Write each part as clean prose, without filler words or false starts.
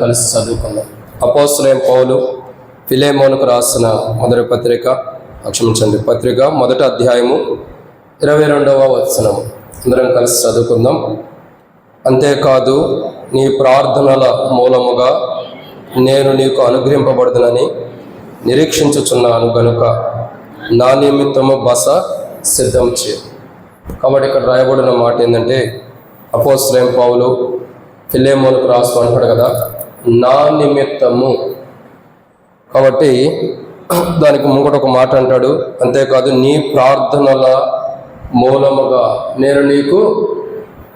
కలిసి చదువుకుందాం. అపోస్తలుడైన పౌలు ఫిలెమోనుకు రాసిన మొదటి పత్రిక మొదటి అధ్యాయము 22వ వచనం అందరం కలిసి చదువుకుందాం. అంతేకాదు, నీ ప్రార్థనల మూలముగా నేను నీకు అనుగ్రహింపబడుదునని నిరీక్షించుచున్నాను గనుక నా నిమిత్తము బస సిద్ధం చేయి. కాబట్టి ఇక్కడ రాయబడిన మాట ఏంటంటే, అపోస్తలుడైన పౌలు ఫిలెమోనుకు రాస్తూ అంటాడు కదా, నా నిమిత్తము. కాబట్టి దానికి ముంగట ఒక మాట అంటాడు, అంతేకాదు నీ ప్రార్థనల మూలముగా నేను నీకు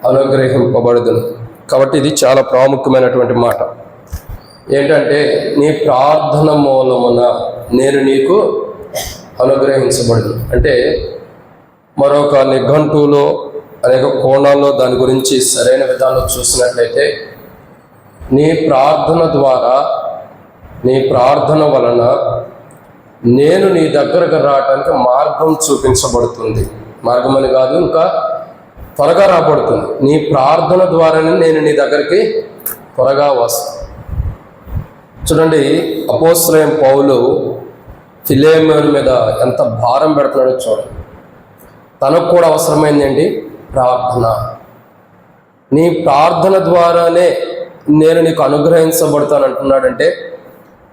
అనుగ్రహింపబడుదును. కాబట్టి ఇది చాలా ప్రాముఖ్యమైనటువంటి మాట. ఏంటంటే, నీ ప్రార్థన మూలమున నేను నీకు అనుగ్రహించబడును అంటే, మరొక నిఘంటువులో అనేక కోణాల్లో దాని గురించి సరైన విధానంలో చూసినట్లయితే, నీ ప్రార్థన ద్వారా, నీ ప్రార్థన వలన నేను నీ దగ్గరకు రావడానికి మార్గం చూపించబడుతుంది. మార్గం అని కాదు, ఇంకా త్వరగా రాబడుతుంది. నీ ప్రార్థన ద్వారానే నేను నీ దగ్గరికి త్వరగా వస్తాను. చూడండి, అపోస్తలుడైన పౌలు ఫిలెమోను మీద ఎంత భారం పెడుతున్నాడో చూడండి. తనకు కూడా అవసరమైందండి ప్రార్థన. నీ ప్రార్థన ద్వారానే నేను నీకు అనుగ్రహించబడతాను అంటున్నాడంటే,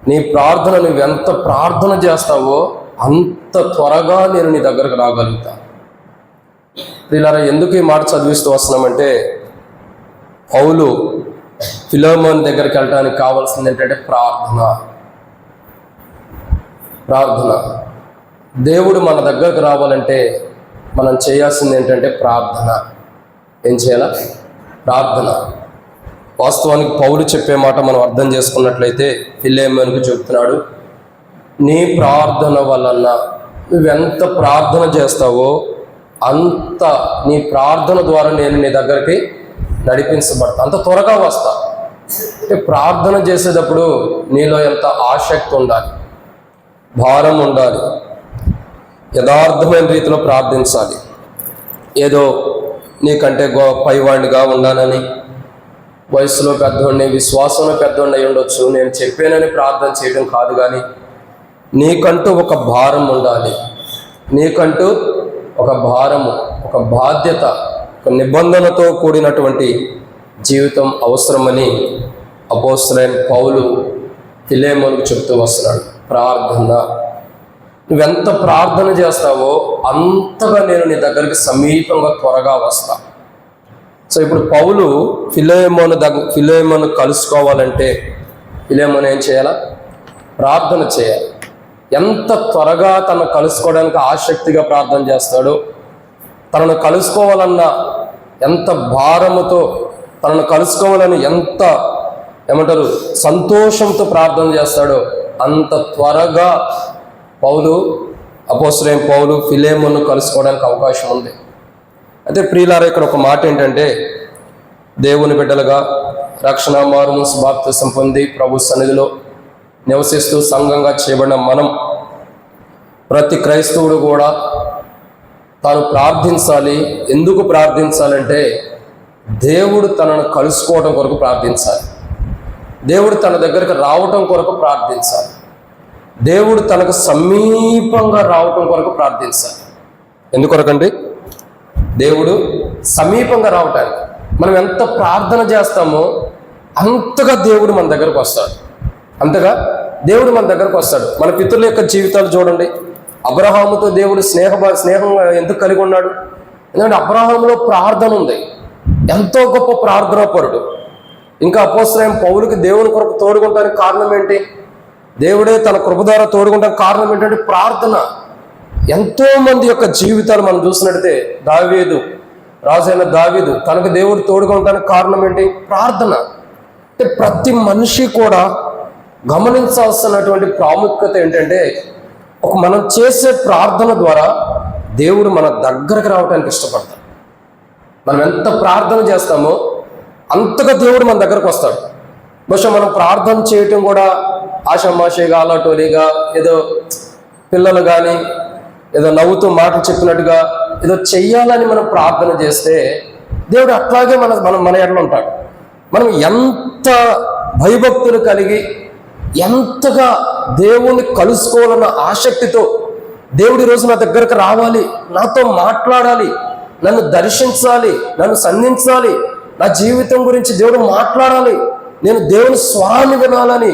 నీ ప్రార్థన నువ్వు ఎంత ప్రార్థన చేస్తావో అంత త్వరగా నేను నీ దగ్గరకు రాగలుగుతాను. ఇలా ఎందుకు ఈ మాట చదివిస్తూ వస్తున్నామంటే, పౌలు ఫిలెమోను దగ్గరికి వెళ్ళడానికి కావాల్సింది ఏంటంటే ప్రార్థన. దేవుడు మన దగ్గరకు రావాలంటే మనం చేయాల్సింది ఏంటంటే ప్రార్థన. ఏం చేయాలా? ప్రార్థన. వాస్తవానికి పౌలు చెప్పే మాట మనం అర్థం చేసుకున్నట్లయితే, ఫిలెమోనుకు చెప్తున్నాడు, నీ ప్రార్థన వలన నువ్వెంత ప్రార్థన చేస్తావో అంత నీ ప్రార్థన ద్వారా నేను నీ దగ్గరికి నడిపించబడతా, అంత త్వరగా వస్తా. అంటే ప్రార్థన చేసేటప్పుడు నీలో ఎంత ఆసక్తి ఉండాలి, భారం ఉండాలి, యథార్థమైన రీతిలో ప్రార్థించాలి. ఏదో నీకంటే పైవాడిగా ఉండాలని, వయసులో పెద్దవాడిని, విశ్వాసంలో పెద్దవాడిని అయి ఉండొచ్చు, నేను చెప్పానని ప్రార్థన చేయడం కాదు, కానీ నీకంటూ ఒక భారం ఉండాలి. నీకంటూ ఒక భారము, ఒక బాధ్యత, ఒక నిబంధనతో కూడినటువంటి జీవితం అవసరమని అపోస్తలుడైన పౌలు ఫిలెమోనుకు చెప్తూ వస్తున్నాడు. ప్రార్థన. నువ్వెంత ప్రార్థన చేస్తావో అంతగా నేను నీ సమీపంగా త్వరగా వస్తా. సో ఇప్పుడు పౌలు ఫిలెమోను కలుసుకోవాలంటే ఫిలెమోను ఏం చేయాలా? ప్రార్థన చేయాలి. ఎంత త్వరగా తనను కలుసుకోవడానికి ఆసక్తిగా ప్రార్థన చేస్తాడో, తనను కలుసుకోవాలన్న ఎంత భారముతో, తనను కలుసుకోవాలని ఎంత సంతోషంతో ప్రార్థన చేస్తాడో అంత త్వరగా అపోస్తలుడైన పౌలు ఫిలెమోను కలుసుకోవడానికి అవకాశం ఉంది. అయితే ప్రియులారా, ఇక్కడ ఒక మాట ఏంటంటే, దేవుని బిడ్డలుగా రక్షణ మారుమనసు బాప్తిసం పొంది ప్రభు సన్నిధిలో నివసిస్తూ సంఘంగా చేయబడిన మనం, ప్రతి క్రైస్తవుడు కూడా తాను ప్రార్థించాలి. ఎందుకు ప్రార్థించాలంటే, దేవుడు తనను కలుసుకోవడం కొరకు ప్రార్థించాలి. దేవుడు తన దగ్గరకు రావటం కొరకు ప్రార్థించాలి. దేవుడు తనకు సమీపంగా రావటం కొరకు ప్రార్థించాలి. ఎందుకొరకండి? దేవుడు సమీపంగా రావటానికి మనం ఎంత ప్రార్థన చేస్తామో అంతగా దేవుడు మన దగ్గరకు వస్తాడు. మన పితరుల యొక్క జీవితాలు చూడండి. అబ్రహాముతో దేవుడు స్నేహంగా ఎందుకు కలిగి ఉన్నాడు? ఎందుకంటే అబ్రహాములో ప్రార్థన ఉంది. ఎంతో గొప్ప ప్రార్థనాపరుడు. ఇంకా అపోస్తలుడైన పౌలుకి దేవుని కొరకు తోడుకుంటానికి కారణం ఏంటి? దేవుడే తన కృప ద్వారా తోడుకుంటానికి కారణం ఏంటంటే ప్రార్థన. ఎంతో మంది యొక్క జీవితాలు మనం చూసినట్టే, రాజైన దావీదు తనకు దేవుడు తోడుగా ఉండడానికి కారణం ఏంటి? ప్రార్థన. అంటే ప్రతి మనిషి కూడా గమనించాల్సినటువంటి ప్రాముఖ్యత ఏంటంటే, మనం చేసే ప్రార్థన ద్వారా దేవుడు మన దగ్గరకు రావడానికి ఇష్టపడతాడు. మనం ఎంత ప్రార్థన చేస్తామో అంతగా దేవుడు మన దగ్గరకు వస్తాడు. బహుశా మనం ప్రార్థన చేయటం కూడా ఆషామాషిగా, అలటోలిగా, ఏదో పిల్లలు కానీ ఏదో నవ్వుతూ మాటలు చెప్పినట్టుగా ఏదో చెయ్యాలని మనం ప్రార్థన చేస్తే దేవుడు అట్లాగే మన ఎడలో ఉంటాడు. మనం ఎంత భయభక్తులు కలిగి ఎంతగా దేవుణ్ణి కలుసుకోవాలన్న ఆసక్తితో దేవుడి రోజు నా దగ్గరకు రావాలి, నాతో మాట్లాడాలి, నన్ను దర్శించాలి, నన్ను సంధించాలి, నా జీవితం గురించి దేవుడు మాట్లాడాలి, నేను దేవుని స్వరాన్ని వినాలని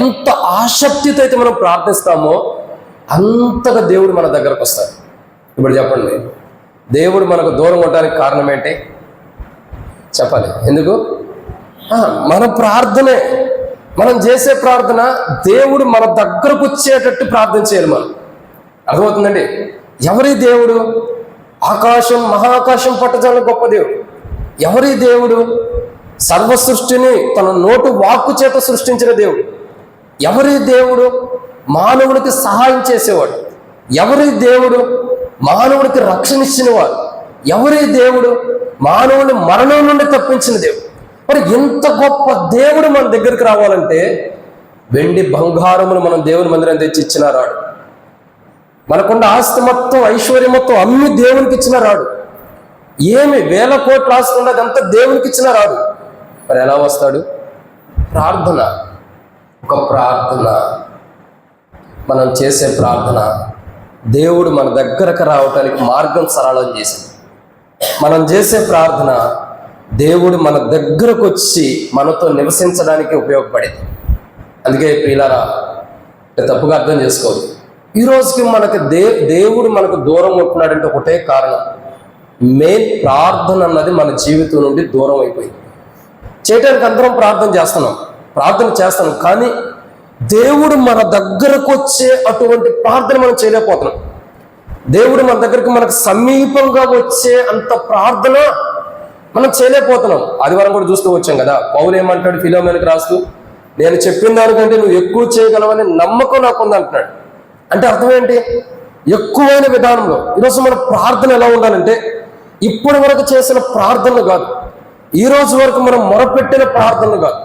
ఎంత ఆసక్తితో అయితే మనం ప్రార్థిస్తామో అంతగా దేవుడు మన దగ్గరకు వస్తాడు. ఇప్పుడు చెప్పండి, దేవుడు మనకు దూరం ఉండడానికి కారణం ఏంటి చెప్పాలి? ఎందుకు? మన ప్రార్థనే, మనం చేసే ప్రార్థన దేవుడు మన దగ్గరకు వచ్చేటట్టు ప్రార్థన చేయాలి. మనం అర్థమవుతుందండి? ఎవరి దేవుడు? ఆకాశం మహాకాశం పట్టజాల గొప్ప దేవుడు. ఎవరి దేవుడు? సర్వ సృష్టిని తన నోటు వాక్కు చేత సృష్టించిన దేవుడు. ఎవరి దేవుడు? మానవుడికి సహాయం చేసేవాడు. ఎవరి దేవుడు? మానవుడికి రక్షణ ఇచ్చినవాడు. ఎవరి దేవుడు? మానవుని మరణం నుండి తప్పించిన దేవుడు. మరి ఇంత గొప్ప దేవుడు మన దగ్గరికి రావాలంటే వెండి బంగారములు మనం దేవుని మందిరం తెచ్చి ఇచ్చిన రాడు. మనకున్న ఆస్తి మొత్తం, ఐశ్వర్యం మొత్తం అన్ని దేవునికి ఇచ్చిన రాడు. ఏమి వేల కోట్లు ఆస్తుంది అదంతా దేవునికి ఇచ్చిన రాడు. మరి ఎలా వస్తాడు? ప్రార్థన. ఒక ప్రార్థన, మనం చేసే ప్రార్థన దేవుడు మన దగ్గరకు రావటానికి మార్గం సరళం చేసింది. మనం చేసే ప్రార్థన దేవుడు మన దగ్గరకు వచ్చి మనతో నివసించడానికి ఉపయోగపడేది. అందుకే ప్రియులారా, తప్పుగా అర్థం చేసుకోవద్దు. ఈ రోజుకి మనకు దేవుడు మనకు దూరం ఉంటున్నాడంటే ఒకటే కారణం, మెయిన్ ప్రార్థన అన్నది మన జీవితం నుండి దూరం అయిపోయింది. చేయటానికి అందరం ప్రార్థన చేస్తున్నాం, కానీ దేవుడు మన దగ్గరకు వచ్చే అటువంటి ప్రార్థన మనం చేయలేకపోతున్నాం. దేవుడు మన దగ్గరకు మనకు సమీపంగా వచ్చే అంత ప్రార్థన మనం చేయలేకపోతున్నాం. ఆదివారం కూడా చూస్తూ వచ్చాం కదా, పౌలు ఏమంటాడు ఫిలోమోనుకు రాస్తూ, నేను చెప్పిన దానికంటే నువ్వు ఎక్కువ చేయగలవని నమ్మకం నాకుంది అంటున్నాడు. అంటే అర్థం ఏంటి? ఎక్కువైన విధానంలో. ఈరోజు మన ప్రార్థన ఎలా ఉండాలంటే, ఇప్పటి వరకు చేసిన ప్రార్థనలు కాదు, ఈ రోజు వరకు మనం మొరపెట్టిన ప్రార్థనలు కాదు.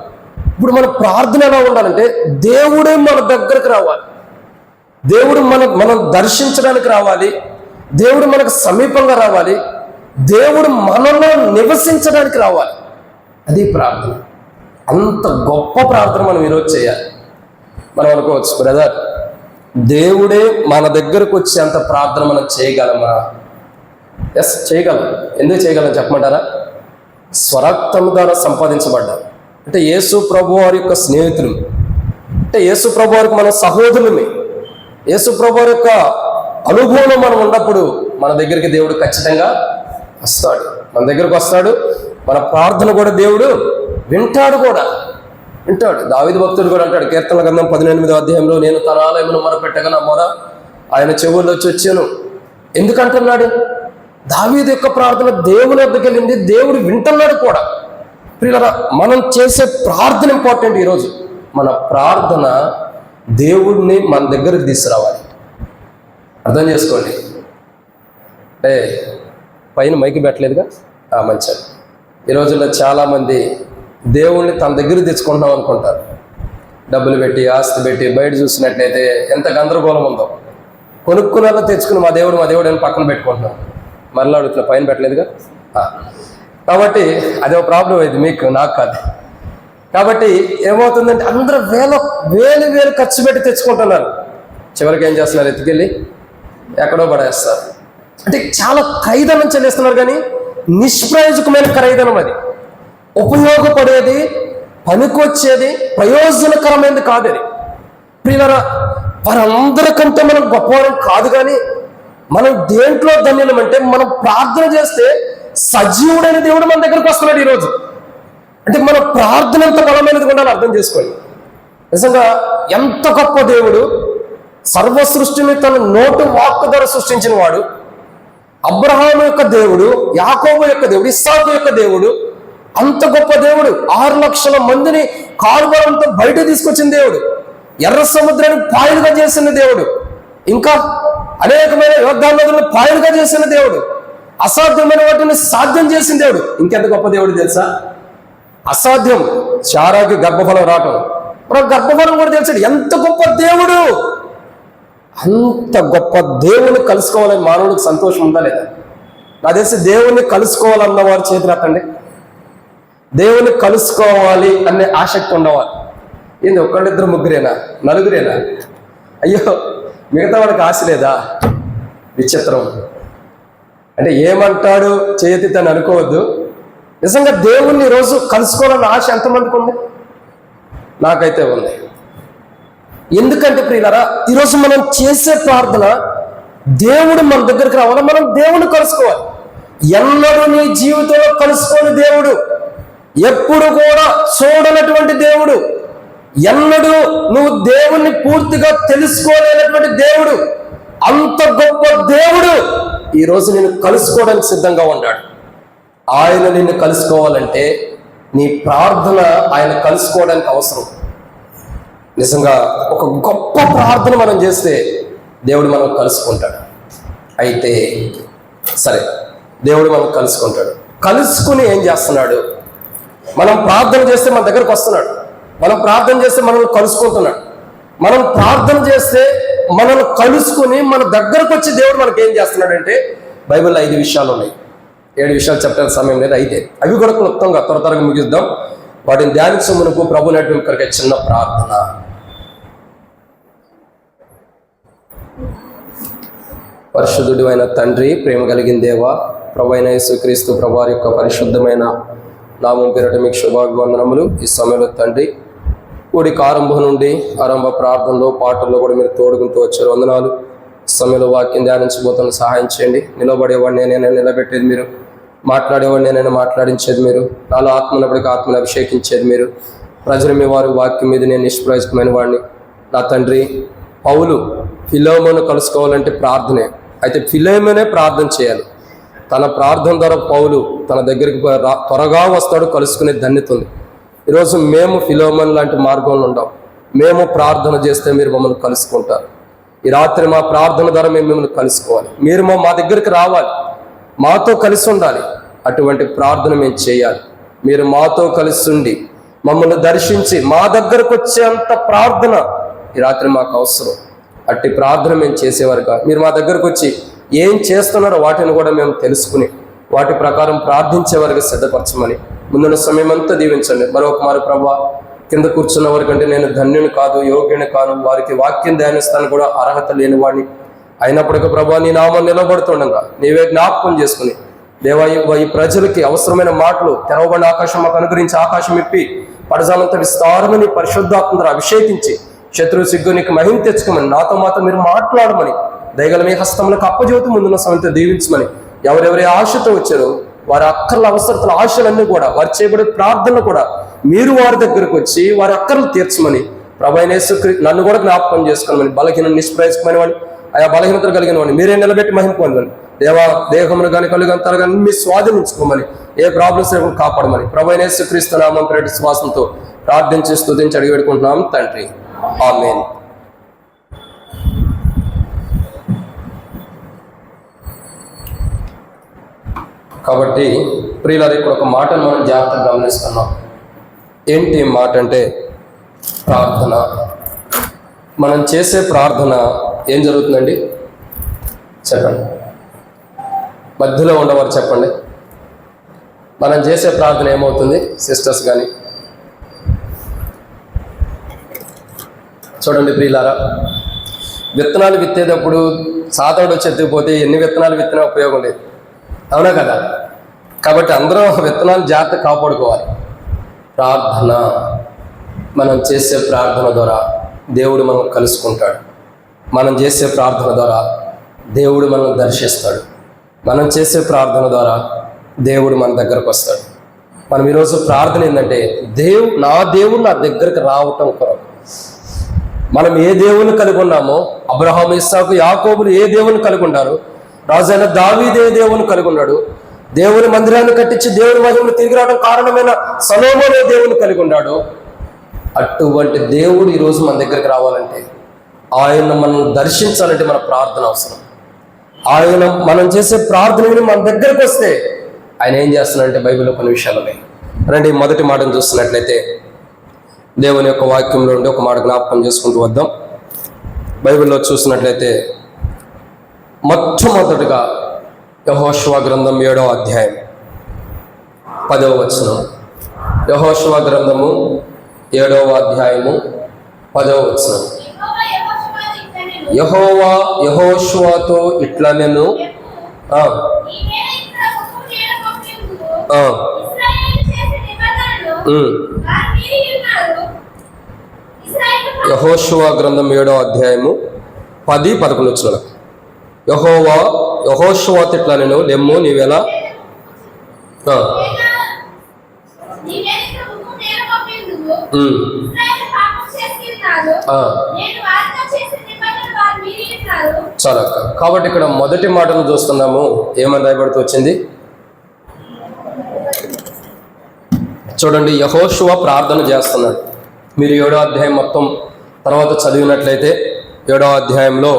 ఇప్పుడు మన ప్రార్థన ఎలా ఉండాలంటే, దేవుడే మన దగ్గరకు రావాలి, దేవుడు మనం దర్శించడానికి రావాలి, దేవుడు మనకు సమీపంగా రావాలి, దేవుడు మనలో నివసించడానికి రావాలి. అది ప్రార్థన. అంత గొప్ప ప్రార్థన మనం ఈరోజు చేయాలి. మనం అనుకోవచ్చు, బ్రదర్ దేవుడే మన దగ్గరకు వచ్చి అంత ప్రార్థన మనం చేయగలమా? ఎస్, చేయగలం. ఎందుకు చేయగలం చెప్పమంటారా? స్వరక్తం ద్వారా సంపాదించబడ్డాం. అంటే యేసు ప్రభు వారి యొక్క స్నేహితులు, అంటే యేసు ప్రభు వారికి మన సహోదరులమే. యేసు ప్రభు వారి యొక్క అనుభవంలో మనం ఉన్నప్పుడు మన దగ్గరికి దేవుడు ఖచ్చితంగా వస్తాడు. మన దగ్గరకు వస్తాడు. మన ప్రార్థన కూడా దేవుడు వింటాడు. దావీదు భక్తుడు కూడా అంటాడు, కీర్తనల గ్రంథం 18వ అధ్యాయంలో, నేను తన ఆలయమును మొరపెట్టగా నా మొర ఆయన చెవుల్లో వచ్చాను. ఎందుకంటున్నాడు? దావీదు యొక్క ప్రార్థన దేవుని వద్దకు వెళ్ళింది, దేవుడు వింటున్నాడు కూడా. ప్రియులారా, మనం చేసే ప్రార్థన ఇంపార్టెంట్. ఈరోజు మన ప్రార్థన దేవుడిని మన దగ్గరకు తీసుకురావాలి. అర్థం చేసుకోండి. అంటే పైన మైకి పెట్టలేదుగా, మంచిది. ఈ రోజుల్లో చాలామంది దేవుణ్ణి తన దగ్గర తెచ్చుకుంటున్నాం అనుకుంటారు. డబ్బులు పెట్టి, ఆస్తి పెట్టి, బయట చూసినట్లయితే ఎంత గందరగోళం ఉందో. కొనుక్కునేలా తెచ్చుకుని మా దేవుడు అని పక్కన పెట్టుకుంటున్నాం. మరలా అడుగుతున్నా, పైన పెట్టలేదుగా. కాబట్టి అదే ప్రాబ్లం అయింది, మీకు నాకు కాదు. కాబట్టి ఏమవుతుందంటే అందరూ వేలు ఖర్చు పెట్టి తెచ్చుకుంటున్నారు. చివరికి ఏం చేస్తున్నారు? ఎత్తుకెళ్ళి ఎక్కడో పడేస్తారు. అంటే చాలా ఖరీదనం చెల్లిస్తున్నారు, కానీ నిష్ప్రయోజకమైన ఖరీదనం. అది ఉపయోగపడేది, పనికొచ్చేది, ప్రయోజనకరమైనది కాదు. అది ప్రియులారా, వారందరికంటే మనం గొప్పవారం కాదు, కానీ మనం దేంట్లో ధన్యులం అంటే, మనం ప్రార్థన చేస్తే సజీవుడైన దేవుడు మన దగ్గరకు వస్తున్నాడు ఈరోజు. అంటే మన ప్రార్థన ఎంత బలమైనది ఉండాలి అర్థం చేసుకోండి. నిజంగా ఎంత గొప్ప దేవుడు! సర్వ సృష్టిని తన నోటు వాక్కు ద్వారా సృష్టించిన వాడు, అబ్రహాము యొక్క దేవుడు, యాకోబు యొక్క దేవుడు, ఇస్సాకు యొక్క దేవుడు. అంత గొప్ప దేవుడు 6 లక్షల మందిని కాలువలంతో బయట తీసుకొచ్చిన దేవుడు, ఎర్ర సముద్రాన్ని పాయలుగా చేసిన దేవుడు, ఇంకా అనేకమైన యోద్ధాలను పాయలుగా చేసిన దేవుడు, అసాధ్యమైన వాటిని సాధ్యం చేసిన దేవుడు. ఇంకెంత గొప్ప దేవుడు తెలుసా? అసాధ్యం శారాకి గర్భఫలం రావటం, గర్భఫలం కూడా తెలిసాడు. ఎంత గొప్ప దేవుడు! అంత గొప్ప దేవుని కలుసుకోవాలని మానవుడికి సంతోషం ఉందా లేదా? నా తెలిసి దేవుణ్ణి కలుసుకోవాలన్న వారి చేతులు ఎత్తండి. దేవుని కలుసుకోవాలి అనే ఆసక్తి ఉండవాలి. ఏంది ఒకళ్ళిద్దరు ముగ్గురేనా, నలుగురేనా? అయ్యో, మిగతా వాళ్ళకి ఆశ లేదా? విచిత్రం. అంటే ఏమంటాడు చేయతిని అనుకోవద్దు. నిజంగా దేవుణ్ణి ఈరోజు కలుసుకోవాలన్న ఆశ ఎంతమందికి ఉంది? నాకైతే ఉంది. ఎందుకంటే ప్రియులారా, ఈరోజు మనం చేసే ప్రార్థన దేవుడు మన దగ్గరికి రావాలి, మనం దేవుని కలుసుకోవాలి. ఎన్నడూ నీ జీవితంలో కలుసుకోని దేవుడు, ఎప్పుడు కూడా చూడనటువంటి దేవుడు, ఎన్నడూ నువ్వు దేవుణ్ణి పూర్తిగా తెలుసుకోలేనటువంటి దేవుడు, అంత గొప్ప దేవుడు ఈరోజు నిన్ను కలుసుకోవడానికి సిద్ధంగా ఉన్నాడు. ఆయన నిన్ను కలుసుకోవాలంటే నీ ప్రార్థన ఆయన కలుసుకోవడానికి అవసరం. నిజంగా ఒక గొప్ప ప్రార్థన మనం చేస్తే దేవుడు మనం కలుసుకుంటాడు. అయితే సరే, దేవుడు మనం కలుసుకుంటాడు. కలుసుకుని ఏం చేస్తున్నాడు? మనం ప్రార్థన చేస్తే మన దగ్గరకు వస్తున్నాడు. మనం ప్రార్థన చేస్తే మనల్ని కలుసుకుంటున్నాడు. మనం ప్రార్థన చేస్తే మనల్ని కలుసుకుని మన దగ్గరకు వచ్చి దేవుడు మనకి ఏం చేస్తున్నాడంటే, బైబిల్లో 5 విషయాలు ఉన్నాయి. 7 విషయాలు చెప్పడానికి సమయం లేదు. అయితే అవి కూడా క్లుప్తంగా త్వరగా ముగిద్దాం. వాటిని ధ్యానించే మనకు ప్రభు నాటి కనుక చిన్న ప్రార్థన. పరిశుద్ధుడు అయిన తండ్రి, ప్రేమ కలిగిన దేవ, ప్రభు అయిన యేసుక్రీస్తు ప్రభువారి యొక్క పరిశుద్ధమైన నామం పేరట మీకు శుభాభివందనములు. ఈ సమయంలో తండ్రి, కూడికి ఆరంభం నుండి ఆరంభ ప్రార్థనలో పాటల్లో కూడా మీరు తోడుకుంటూ వచ్చారు. వందనాలు. సమయంలో వాక్యం ధ్యానించబోతున్న సహాయం చేయండి. నిలబడేవాడిని నేనైనా నిలబెట్టేది మీరు, మాట్లాడేవాడిని నేనైనా మాట్లాడించేది మీరు, నాలో ఆత్మనప్పటికీ ఆత్మను అభిషేకించేది మీరు. ప్రజలు మీ వారి వాక్యం మీద నేను నిష్ప్రయోజకమైన వాడిని. నా తండ్రి, పౌలు ఫిలోమోను కలుసుకోవాలంటే ప్రార్థనే. అయితే ఫిలోమోనే ప్రార్థన చేయాలి. తన ప్రార్థన ద్వారా పౌలు తన దగ్గరికి త్వరగా వస్తాడు, కలుసుకునే ధన్యత ఉంది. ఈరోజు మేము ఫిలోమోను లాంటి మార్గంలో ఉండం. మేము ప్రార్థన చేస్తే మీరు మమ్మల్ని కలుసుకుంటారు. ఈ రాత్రి మా ప్రార్థన ద్వారా మేము మిమ్మల్ని కలుసుకోవాలి. మీరు మా దగ్గరికి రావాలి, మాతో కలిసి ఉండాలి. అటువంటి ప్రార్థన మేము చేయాలి. మీరు మాతో కలిసి ఉండి మమ్మల్ని దర్శించి మా దగ్గరకు వచ్చేంత ప్రార్థన ఈ రాత్రి మాకు అవసరం. అట్టి ప్రార్థన మేము చేసేవారుగా మీరు మా దగ్గరకు వచ్చి ఏం చేస్తున్నారో వాటిని కూడా మేము తెలుసుకుని వాటి ప్రకారం ప్రార్థించేవారికి సిద్ధపరచమని ముందున్న సమయం అంతా దీవించండి. మరొక మారు ప్రభా, కింద కూర్చున్న వారికంటే నేను ధన్యుని కాదు, యోగ్యుని కాను, వారికి వాక్యం ధ్యానిస్తాను కూడా అర్హత లేని వాడిని. అయినప్పటికీ ప్రభా, నీ నామం నిలబడుతుండగా నీవే జ్ఞాపకం చేసుకుని దేవా, ఈ ప్రజలకి అవసరమైన మాటలు తెరవబడిన ఆకాశం మాకు అనుగ్రహించి ఆకాశం ఇప్పి పడజాలంత విస్తారమని పరిశుద్ధాత్మ అభిషేకించి శత్రువు సిగ్గు నీకు మహిమ తెచ్చుకోమని నాతో మాతో మీరు మాట్లాడమని దయగల మీ హస్తములకు అప్పజోతు ముందున్న సమయంతో దీవించమని ఎవరెవరి ఆశతో వచ్చారో వారి అక్కర్ల అవసరతల ఆశలన్నీ కూడా వారు చేయబడే ప్రార్థనలు కూడా మీరు వారి దగ్గరకు వచ్చి వారి అక్కర్లు తీర్చమని ప్రభువైన యేసుక్రీస్తు నన్ను కూడా జ్ఞాపకం చేసుకోమని బలహీన నిష్ప్రయోజకమైన వాడిని ఆయా బలహీనతలు కలిగిన వాడిని మీరే నిలబెట్టి మహిమ పొందని దేవా, దేహమును కానీ కలుగంతారు కానీ మీ స్వాధీనించుకోమని ఏ ప్రాబ్లమ్స్ లేకుండా కాపాడమని ప్రభువైన యేసుక్రీస్తు నామం పేరిట విశ్వాసంతో ప్రార్థించి స్తుతించి అడిగి పెట్టుకుంటున్నాం తండ్రి. ఆమేన్. కాబట్టి ప్రియులారా, ఇక్కడ ఒక మాటను మనం జాగ్రత్తగా గమనిస్తున్నాం. ఏంటి మాట అంటే ప్రార్థన. మనం చేసే ప్రార్థన ఏం జరుగుతుందండి? చెప్పండి, మధ్యలో ఉండవారు చెప్పండి. మనం చేసే ప్రార్థన ఏమవుతుంది? సిస్టర్స్ కానీ చూడండి ప్రియులారా, విత్తనాలు విత్తేటప్పుడు సాతోడు వచ్చి ఎత్తుకుపోతే ఎన్ని విత్తనాలు విత్తనా ఉపయోగం లేదు, అవునా కదా? కాబట్టి అందరం విత్తనాలు జాగ్రత్త కాపాడుకోవాలి. ప్రార్థన, మనం చేసే ప్రార్థన ద్వారా దేవుడు మనం కలుసుకుంటాడు. మనం చేసే ప్రార్థన ద్వారా దేవుడు మనల్ని దర్శిస్తాడు. మనం చేసే ప్రార్థన ద్వారా దేవుడు మన దగ్గరకు వస్తాడు. మనం ఈరోజు ప్రార్థన ఏంటంటే నా దేవుడు నా దగ్గరకు రావటం కొరకు. మనం ఏ దేవుని కలిగి ఉన్నామో, అబ్రహాము, ఇస్సాకు, యాకోబులు ఏ దేవుని కలిగి ఉన్నారు, రాజైన దావీదు ఏ దేవుని కలిగి ఉన్నాడు, దేవుని మందిరాన్ని కట్టించి దేవుని మహిమను తిరిగి రావడం కారణమైన సొలొమోను ఏ దేవుని కలిగి ఉన్నాడు. అటువంటి దేవుడు ఈరోజు మన దగ్గరికి రావాలంటే, ఆయన మనం దర్శించాలంటే మన ప్రార్థన అవసరం. ఆయన మనం చేసే ప్రార్థనని మన దగ్గరకు వస్తే ఆయన ఏం చేస్తున్నాడంటే బైబిల్లో కొన్ని విషయాలు ఉన్నాయి. రండి, మొదటి మాటను చూస్తున్నట్లయితే దేవుని యొక్క వాక్యంలో ఉండి ఒక మాట జ్ఞాపకం చేసుకుంటూ వద్దాం. బైబిల్లో చూసినట్లయితే మొట్టమొదటిగా యెహోషువ గ్రంథం 7వ అధ్యాయం 10వ వచనం. యెహోషువ గ్రంథము 7వ అధ్యాయము 10వ వచనం. యెహోవా యెహోషువతో ఇట్లా నేను యెహోషువ గ్రంథం 7వ అధ్యాయము 10-11 వచనాలు. యెహోవా యెహోషువతో ఇట్లా నేను లెమ్ము నీవెలా చాలా. కాబట్టి ఇక్కడ మొదటి మాటను చూస్తున్నాము. ఏమని రాయబడుతూ వచ్చింది చూడండి. యెహోషువ ప్రార్థన చేస్తున్నాడు. మీరు 7వ అధ్యాయం మొత్తం తర్వాత చదివినట్లయితే 7వ అధ్యాయంలో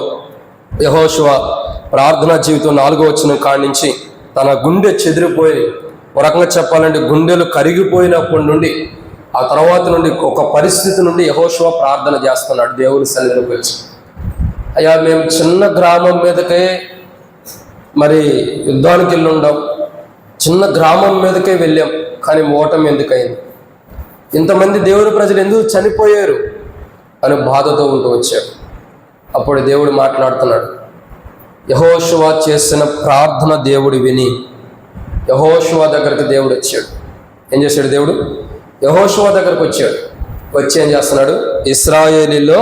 యెహోషువ ప్రార్థనా జీవితం 4వ వచనం కాడి నుంచి తన గుండె చెదిరిపోయి, ఒక రకంగా చెప్పాలంటే గుండెలు కరిగిపోయినప్పటి నుండి ఆ తర్వాత నుండి ఒక పరిస్థితి నుండి యెహోషువ ప్రార్థన చేస్తున్నాడు దేవుని సన్నిధిలోకి వచ్చి. అయ్యా, మేము చిన్న గ్రామం మీదకే మరి యుద్ధానికి వెళ్ళి ఉండాం, చిన్న గ్రామం మీదకే వెళ్ళాం, కానీ ఓటమి ఎందుకైంది, ఇంతమంది దేవుని ప్రజలు ఎందుకు చనిపోయారు అని బాధతో ఉంటూ వచ్చాడు. అప్పుడు దేవుడు మాట్లాడుతున్నాడు. యెహోషువ చేసిన ప్రార్థన దేవుడు విని యెహోషువ దగ్గరికి దేవుడు వచ్చాడు. ఏం చేశాడు దేవుడు? యెహోషువ దగ్గరకు వచ్చాడు. వచ్చి ఏం చేస్తున్నాడు? ఇశ్రాయేలీలో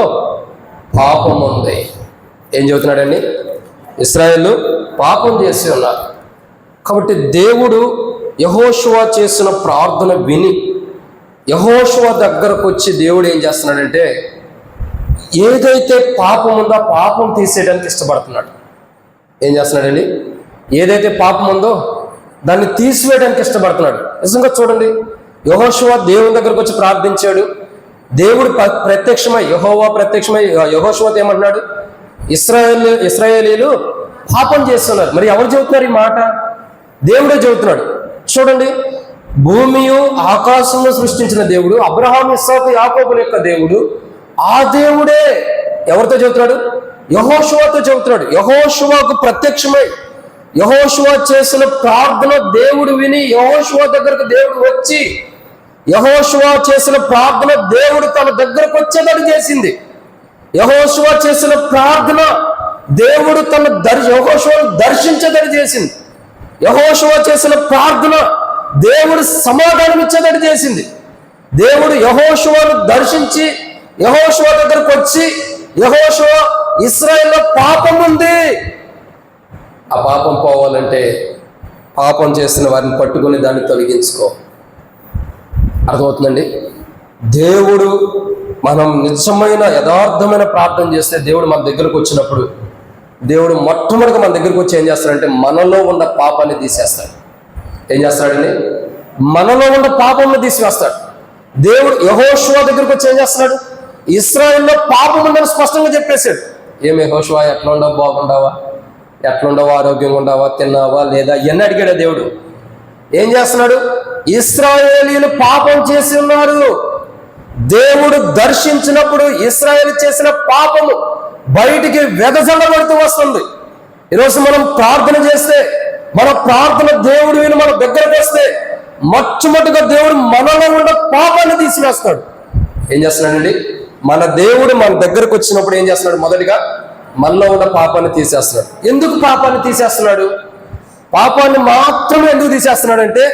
పాపం ఉంది. ఏం చెబుతున్నాడండి? ఇశ్రాయేలు పాపం చేసి ఉన్నారు. కాబట్టి దేవుడు యెహోషువ చేసిన ప్రార్థన విని యెహోషువ దగ్గరకు వచ్చి దేవుడు ఏం చేస్తున్నాడంటే ఏదైతే పాపం ఉందో ఆ పాపం తీసేయడానికి ఇష్టపడుతున్నాడు. ఏం చేస్తున్నాడండి? ఏదైతే పాపం ఉందో దాన్ని తీసివేయడానికి ఇష్టపడుతున్నాడు. నిజంగా చూడండి, యెహోషువ దేవుని దగ్గరకు వచ్చి ప్రార్థించాడు. దేవుడు ప్రత్యక్షమై యెహోవా ప్రత్యక్షమై యెహోషువతో ఏమంటున్నాడు? ఇశ్రాయేలీలు పాపం చేస్తున్నారు. మరి ఎవరు చెబుతున్నారు ఈ మాట? దేవుడే చెబుతున్నాడు. చూడండి, భూమియు ఆకాశము సృష్టించిన దేవుడు, అబ్రహాము ఇస్సాకు యాకోబుల యొక్క దేవుడు, ఆ దేవుడే ఎవరితో చెబుతున్నాడు? యెహోషువతో చెబుతున్నాడు. యెహోషువకు ప్రత్యక్షమై యెహోషువ చేసిన ప్రార్థన దేవుడు విని యెహోషువ దగ్గరకు దేవుడు వచ్చి యెహోషువ చేసిన ప్రార్థన దేవుడు తన దగ్గరకు వచ్చేటట్టు చేసింది. యెహోషువ చేసిన ప్రార్థన దేవుడు యెహోషువను దర్శించేటట్టు చేసింది. యెహోషువ చేసిన ప్రార్థన దేవుడు సమాధానం ఇచ్చేటట్టు చేసింది. దేవుడు యెహోషువను దర్శించి యెహోషువ దగ్గరకు వచ్చి, యెహోషువ, ఇశ్రాయేల్లో పాపం ఉంది, ఆ పాపం పోవాలంటే పాపం చేసిన వారిని పట్టుకుని దాన్ని తొలగించుకో. అర్థమవుతుందండి? దేవుడు మనం నిజమైన యథార్థమైన ప్రార్థన చేస్తే దేవుడు మన దగ్గరకు వచ్చినప్పుడు దేవుడు మొట్టమొదటిగా మన దగ్గరకు వచ్చి ఏం చేస్తాడంటే మనలో ఉన్న పాపాన్ని తీసేస్తాడు. ఏం చేస్తాడండి? మనలో ఉన్న పాపంను తీసివేస్తాడు. దేవుడు యెహోషువ దగ్గరకు వచ్చి ఏం చేస్తున్నాడు? ఇశ్రాయేల్లో పాపం ఉందని స్పష్టంగా చెప్పేశాడు. ఏమి యెహోషువ, ఎట్లా ఉండవు, బాగుండావా, ఎట్లుండవా, ఆరోగ్యంగా ఉండవా, తిన్నావా లేదా ఇవన్నీ అడిగాడు దేవుడు. ఏం చేస్తున్నాడు? ఇశ్రాయేలీలు పాపం చేసి ఉన్నారు. దేవుడు దర్శించినప్పుడు ఇశ్రాయేలు చేసిన పాపము బయటికి వెదజల్లబడుతూ వస్తుంది. ఈరోజు మనం ప్రార్థన చేస్తే, మన ప్రార్థన దేవుడు విని మన దగ్గరకు వస్తే మొట్టమొదటిగా దేవుడు మనలో ఉన్న పాపాన్ని తీసివేస్తాడు. ఏం చేస్తున్నాడండి? మన దేవుడు మన దగ్గరకు వచ్చినప్పుడు ఏం చేస్తున్నాడు? మొదటిగా మనలో ఉన్న పాపాన్ని తీసేస్తున్నాడు. ఎందుకు పాపాన్ని తీసేస్తున్నాడు? పాపాన్ని మాత్రమే ఎందుకు తీసేస్తున్నాడంటే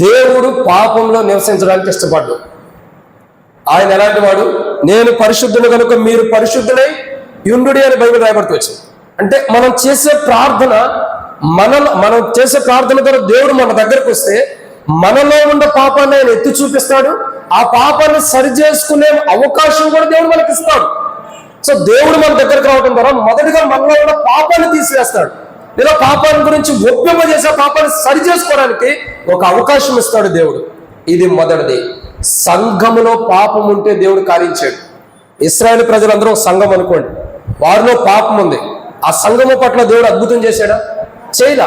దేవుడు పాపంలో నివసించడానికి ఇష్టపడ్డు. ఆయన ఎలాంటి వాడు? నేను పరిశుద్ధుడు కనుక మీరు పరిశుద్ధుడై యుండుడి అని బైబిల్ రాయబడుతూ వచ్చింది. అంటే మనం చేసే ప్రార్థన ద్వారా దేవుడు మన దగ్గరకు వస్తే మనలో ఉన్న పాపాన్ని ఆయన ఎత్తి చూపిస్తాడు. ఆ పాపాన్ని సరి చేసుకునే అవకాశం కూడా దేవుడు మనకి ఇస్తాడు. సో దేవుడు మన దగ్గరకు రావడం ద్వారా మొదటిగా మనలో ఉన్న పాపాన్ని తీసివేస్తాడు. లేదా పాపాన్ని గురించి ఒప్పింపజేసే పాపాన్ని సరి చేసుకోవడానికి ఒక అవకాశం ఇస్తాడు దేవుడు. ఇది మొదటిది. సంఘములో పాపం ఉంటే దేవుడు కార్యించాడు. ఇశ్రాయేలు ప్రజలందరూ సంఘం అనుకోండి, వారిలో పాపం ఉంది. ఆ సంఘము పట్ల దేవుడు అద్భుతం చేశాడా? చేయలా.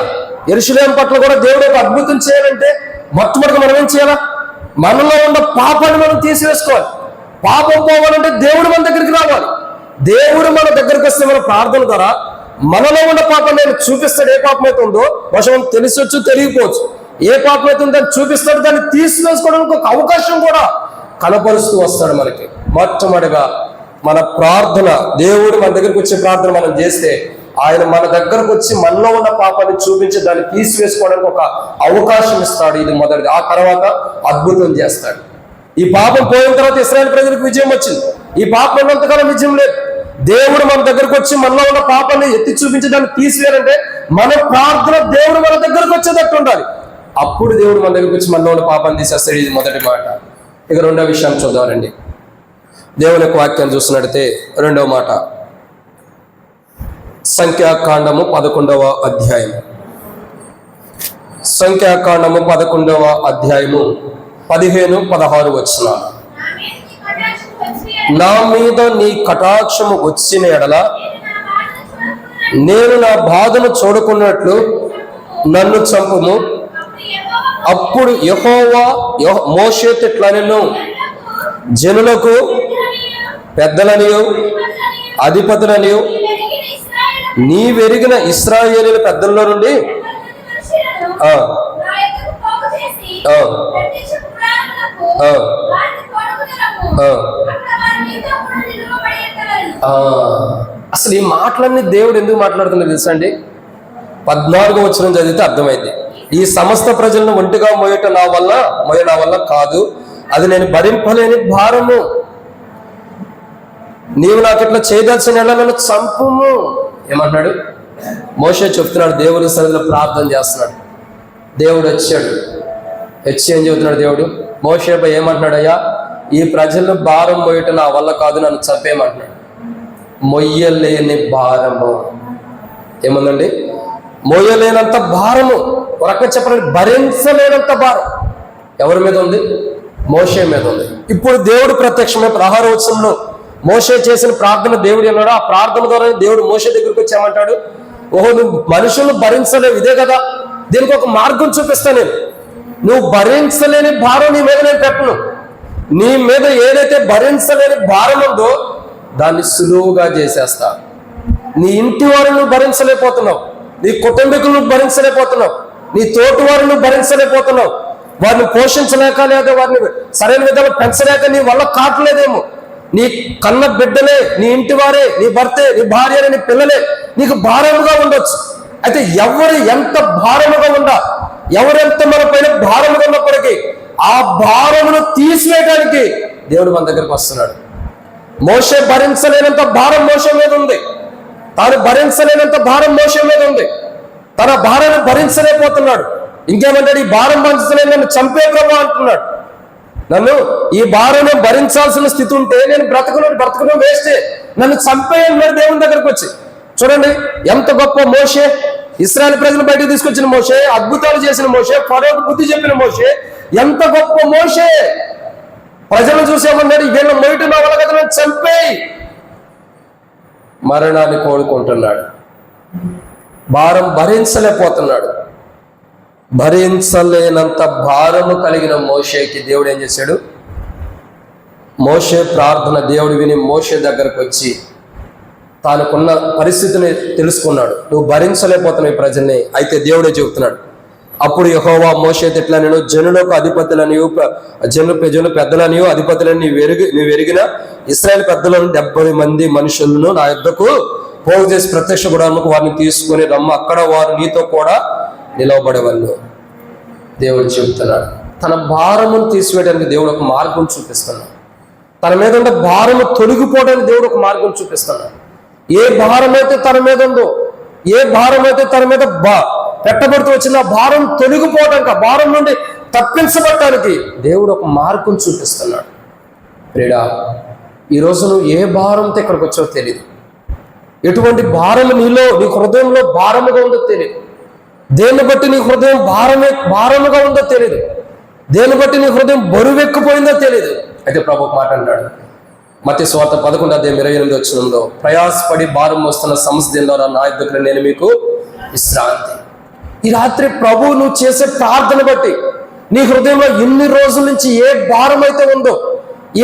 యెరూషలేము పట్ల కూడా దేవుడు ఒక అద్భుతం చేయాలంటే మొట్టమొదటిగా మనం ఏం చేయాలా? మనలో ఉన్న పాపాన్ని మనం తీసివేసుకోవాలి. పాపం పోవాలంటే దేవుడు మన దగ్గరికి రావాలి. దేవుడు మన దగ్గరికి వస్తే మన ప్రార్థన ద్వారా మనలో ఉన్న పాపం నేను చూపిస్తాడు. ఏ పాపం అయితే ఉందో బహుశా తెలిసొచ్చు, తెలియకపోవచ్చు. ఏ పాపం అయితే ఉందో దాన్ని చూపిస్తాడు, దాన్ని తీసివేసుకోవడానికి ఒక అవకాశం కూడా కనపరుస్తూ వస్తాడు మనకి. మొట్టమొదటిగా మన ప్రార్థన, దేవుడు మన దగ్గరకు వచ్చే ప్రార్థన మనం చేస్తే ఆయన మన దగ్గరకు వచ్చి మనలో ఉన్న పాపాన్ని చూపించి దాన్ని తీసివేసుకోవడానికి ఒక అవకాశం ఇస్తాడు. ఇది మొదటిది. ఆ తర్వాత అద్భుతం చేస్తాడు. ఈ పాపం పోయిన తర్వాత ఇశ్రాయేలు ప్రజలకు విజయం వచ్చింది. ఈ పాపం ఉన్నంతకాలం విజయం లేదు. దేవుడు మన దగ్గరకు వచ్చి మనలో ఉన్న పాపాన్ని ఎత్తి చూపించి దాన్ని తీసివేయాలంటే మన ప్రార్థన దేవుడు మన దగ్గరకు వచ్చేటట్టు ఉండాలి. అప్పుడు దేవుడు మన దగ్గరకు వచ్చి మనలో ఉన్న పాపాన్ని తీసేస్తాడు. ఇది మొదటి మాట. ఇక రెండో విషయాన్ని చూద్దామండి. దేవుని యొక్క వాక్యాన్ని చూస్తున్నట్టయితే రెండవ మాట, సంఖ్యాకాండము 11వ అధ్యాయము. సంఖ్యాకాండము 11వ అధ్యాయము 15-16 వచనాలు. నా మీద నీ కటాక్షము వచ్చిన ఎడల నేను నా బాధను చూడకున్నట్లు నన్ను చంపుము. అప్పుడు యెహోవా మోషేతో ఇట్లనెను, జనులకు పెద్దలనియు అధిపతులనియు నీవెరిగిన ఇశ్రాయేలీయుల పెద్దల్లో నుండి అసలు ఈ మాటలన్నీ దేవుడు ఎందుకు మాట్లాడుతున్నారు తెలుసా అండి? 14వ వచనం చదివితే అర్థమైంది. ఈ సమస్త ప్రజలను ఒంటిగా మోయ నా వల్ల కాదు, అది నేను భరింపలేని భారము. నీవు నాకు ఇట్లా చేయదలసిన నన్ను చంపుము. ఏమంటున్నాడు మోషే? చెప్తున్నాడు, దేవుని సన్నిధిలో ప్రార్థన చేస్తున్నాడు. దేవుడు వచ్చాడు. వచ్చి ఏం చెబుతున్నాడు దేవుడు? మోషేపై ఏమంటున్నాడు? అయ్యా, ఈ ప్రజలను భారం మోయటం నా వల్ల కాదు, నన్ను చంపేయమంటున్నాడు. మొయ్యలేని భారము. ఏముందండి? మోయలేనంత భారము. ఒక రకంగా చెప్పాలంటే భరించలేనంత భారం ఎవరి మీద ఉంది? మోషే మీద ఉంది. ఇప్పుడు దేవుడు ప్రత్యక్షమే 16వ వచనంలో మోషే చేసిన ప్రార్థన దేవుడు అన్నాడు. ఆ ప్రార్థన ద్వారా దేవుడు మోషే దగ్గరికి వచ్చామంటాడు, ఓహో నువ్వు మనుషులను భరించలేవు, ఇదే కదా, దీనికి ఒక మార్గం చూపిస్తా నేను. నువ్వు భరించలేని భారం నీ మీద నేను పెట్టను. నీ మీద ఏదైతే భరించలేని భారం ఉందో దాన్ని సులువుగా చేసేస్తా. నీ ఇంటి వారిని నువ్వు భరించలేకపోతున్నావు, నీ కుటుంబీకులను భరించలేకపోతున్నావు, నీ తోటి వారిని భరించలేకపోతున్నావు, వారిని పోషించలేక లేదా వారిని సరైన విధంగా పెంచలేక నీ వల్ల కావట్లేదేమో. నీ కన్న బిడ్డలే, నీ ఇంటి వారే, నీ భర్తే, నీ భార్య, నీ పిల్లలే నీకు భారముగా ఉండొచ్చు. అయితే ఎవరు ఎంత భారముగా ఉందా, ఎవరెంత మన పైన భారముగా ఉన్నప్పటికీ ఆ భారమును తీసివేయడానికి దేవుడు మన దగ్గరకు వస్తున్నాడు. మోషే భరించలేనంత భారం మోషే మీద ఉంది. తాను భరించలేనంత భారం మోషే మీద ఉంది. తన భారాన్ని భరించలేకపోతున్నాడు. ఇంకేమంటాడు? ఈ భారం భరించలేని నన్ను చంపే ప్రభు అంటున్నాడు. నన్ను ఈ భారాన్ని భరించాల్సిన స్థితి ఉంటే నేను బ్రతకను వేస్తే నన్ను చంపేయన్నాడు దేవుని దగ్గరకు వచ్చి. చూడండి ఎంత గొప్ప మోషే. ఇశ్రాయేల్ ప్రజలు బయటకు తీసుకొచ్చిన మోషే, అద్భుతాలు చేసిన మోషే, ఫరోకు బుద్ధి చెప్పిన మోషే, ఎంత గొప్ప మోషే. ప్రజలను చూసేమన్నాడు, వీళ్ళ మొయిట నా వల్ల కదా నన్ను చంపేయి. మరణాన్ని కోరుకుంటున్నాడు. భారం భరించలేకపోతున్నాడు. భరించలేనంత భారము కలిగిన మోషేకి దేవుడు ఏం చేశాడు? మోషే ప్రార్థన దేవుడు విని మోషే దగ్గరకు వచ్చి తానుకున్న పరిస్థితిని తెలుసుకున్నాడు. నువ్వు భరించలేకపోతున్నావు ఈ ప్రజల్ని. అయితే దేవుడే చెబుతున్నాడు, అప్పుడు యెహోవా మోషేతో ఇట్లా, నేను జనులకు అధిపతులనియు జనుల పెద్దలనియు అధిపతులని నీవు ఎరిగిన ఇశ్రాయేలు పెద్దలను 70 మంది మనుషులను నా యొద్దకు పోగు చేసి ప్రత్యక్ష గుడారముకు వారిని తీసుకొని రమ్మ, అక్కడ వారు నీతో కూడా నిలవబడేవాళ్ళు. దేవుడు చెబుతున్నాడు. తన భారమును తీసివేయడానికి దేవుడు ఒక మార్గం చూపిస్తున్నాడు. తన మీద ఉన్న భారము తొలగిపోవడానికి దేవుడు ఒక మార్గం చూపిస్తున్నాడు. ఏ భారం అయితే తన మీద ఉందో, ఏ భారం అయితే తన మీద పెట్టబడుతూ వచ్చిన భారం తొలగిపోవడానికి, ఆ భారం నుండి తప్పించబడటానికి దేవుడు ఒక మార్గం చూపిస్తున్నాడు. ప్రియుడా, ఈరోజు నువ్వు ఏ భారంతో ఇక్కడికి వచ్చావో తెలియదు. ఎటువంటి భారము నీ హృదయంలో భారముగా ఉందో తెలియదు. దేన్ని బట్టి నీ హృదయం భారముగా ఉందో తెలియదు. దేన్ని బట్టి నీ హృదయం బరువెక్కిపోయిందో తెలియదు. అయితే ప్రభు ఒక మాట అంటాడు, మత్తయి సువార్త 11:28 వచనంలో, ప్రయాసపడి భారం వస్తున్న సమస్య ద్వారా నా యొద్దకు నేను మీకు విశ్రాంతి. ఈ రాత్రి ప్రభు నువ్వు చేసే ప్రార్థన బట్టి నీ హృదయంలో ఇన్ని రోజుల నుంచి ఏ భారం అయితే ఉందో,